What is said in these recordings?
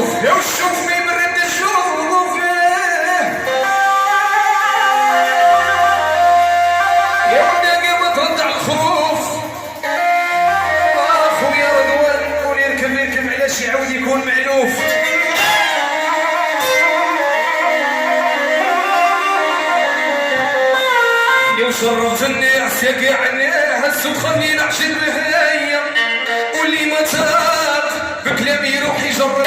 لو شوفني برد الشوف يا وداقي ما ترد على الخروف اخويا رضوان يقول يركب علاش يعاود يكون مألوف شرفتني عساك يعني هسو خليني نعشر بهايا واللي ما تاق بكلامي يروح يجرب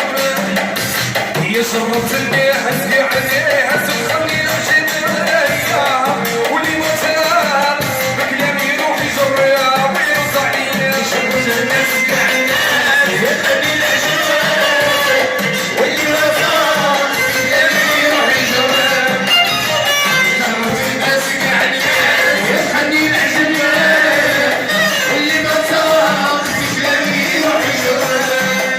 يا شرفتني عساك يعني هسو خليني نعشر بهايا واللي ما تاق بكلامي يروح يجرب ويرد علينا شرفتني عساك يعني خليني نعشر بهايا واللي ما تاق بكلامي يروح يجرب شرفتني عساك يعني خليني نعزم اللي ما سواق بكلامي يروح يجرب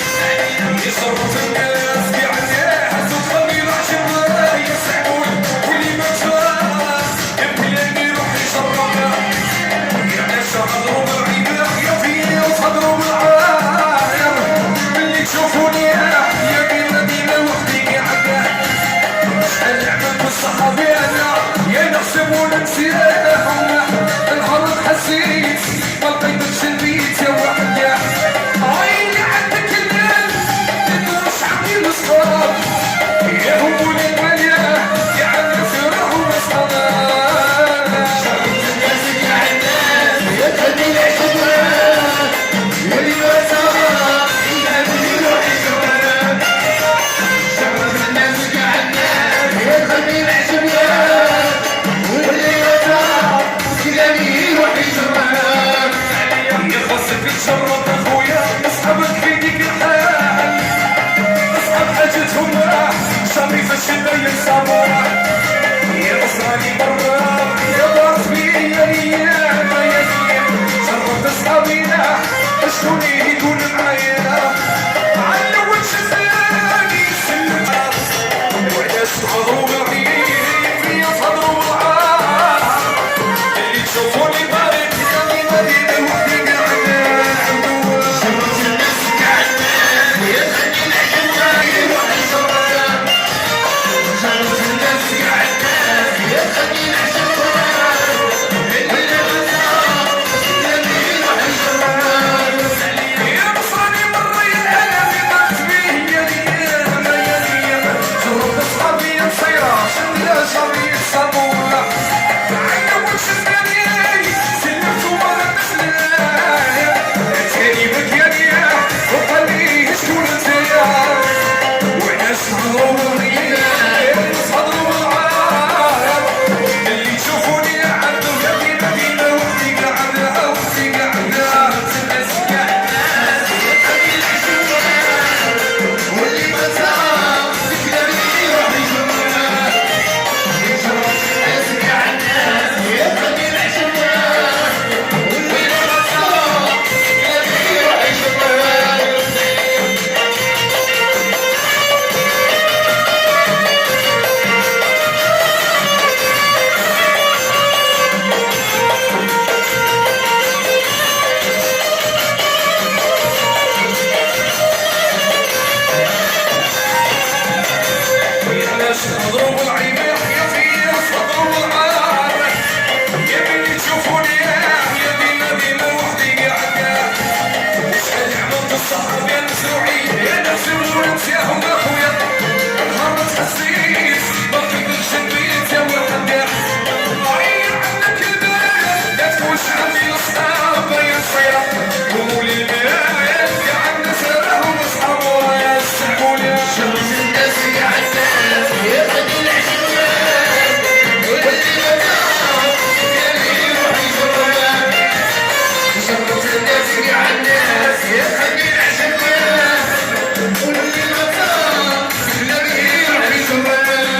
يصرف الناس يعني حسوا خليني نعزم يسحبون واللي ما سواق بكلامي يروح يجرب يا ناس حضروا بالعيبة يا فيني وصدروا بالعاير اللي تشوفوني يا بينا وحدي قاعدة شحال عملت بالصحابي انا يا نحسبون نسيانهم الهرب حسيت ما لقيتش البيت يا وحدة عيني عندك المال تدرس عمي الصغار يا همول المليا يا عم فرحوا الصغار شرط الناس يا عندك يا خليني عشبها واللي ما سواق بكلامي يروح يجرب شرط الناس يا عندك يا خليني عشبها واللي ما سواق بكلامي يروح يجرب يخصك تشرب اخويا اصحابك في ديك الحال اصحاب حاجتهم شامي في الشتا ينسابوا يا اصراني برا يا ضربي يا ايام يا زين شربت اصحابينا اشكوني يكون معايا علو وشفاني سلم وعلاش تحضروا غيري يا صدروا معاه اللي تشوفوني بارد يا مدينة وحدي قاعدة شرط الناس قاعدة يا خليني عشبها يروح يجرب شرط الناس قاعدة يا خليني عشبها اللي ما سواق بكلامي يروح يجرب يا بصراني مري انا في قلبي يا ديام يا ديام شرط اصحابي مصيرة شملة شري الصابونة عينو وشفاني سلمت وما نسلاي اتاني بك يا ديام وخليه شكون انتيا وناس صدروا غير صدروا العار اللي تشوفوني عندو يا مدينة وحدي قاعدة وحدي قاعدة الناس قاعدة خليني عشبها واللي ما سواق بكلامي يروح يجرب يشرب الناس قاعدة يا خليني عشبها واللي ما سواق بكلامي يروح يجرب يا ناس تحضروا بالعيبة يا فيا صدروا بالعار يا بني تشوفوني يا بينا وحدي قاعدة شحال عملت الصحاب يا مسروعي يا ناس ونسيهم اخويا الهرب حسيت ما تقدرش البيت يا وحدة عين عندك البال لا تكونش عندي اصحاب يا صيا قولي المال يا عم سراهم اصحابه يا السحبولة شمس الناس قاعدة يا خليني عشبها واللي ما سواق بكلامي يروح يجرب شرط الناس قاعدة يا خليني عشبها واللي ما سواق بكلامي يروح يجرب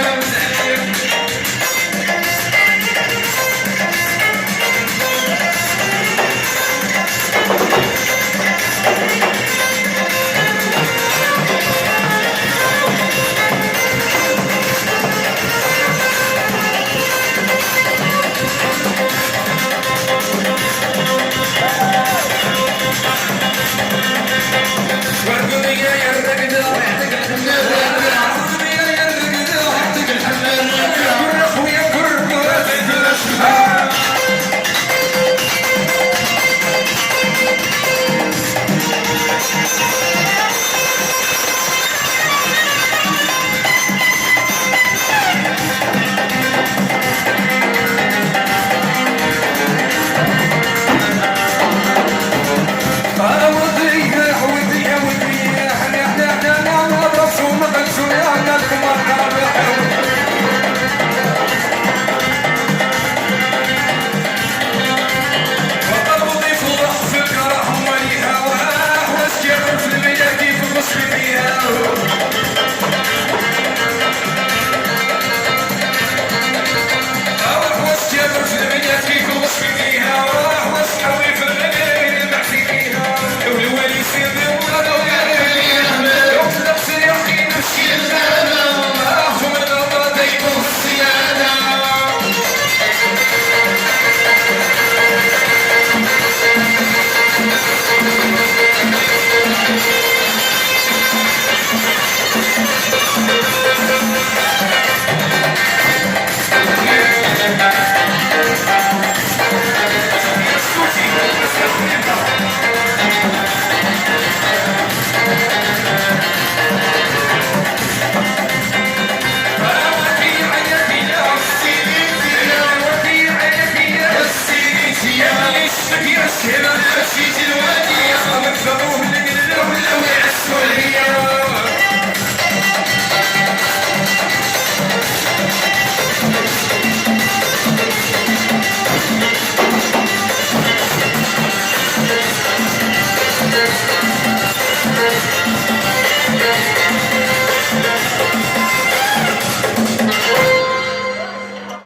هنا ماشي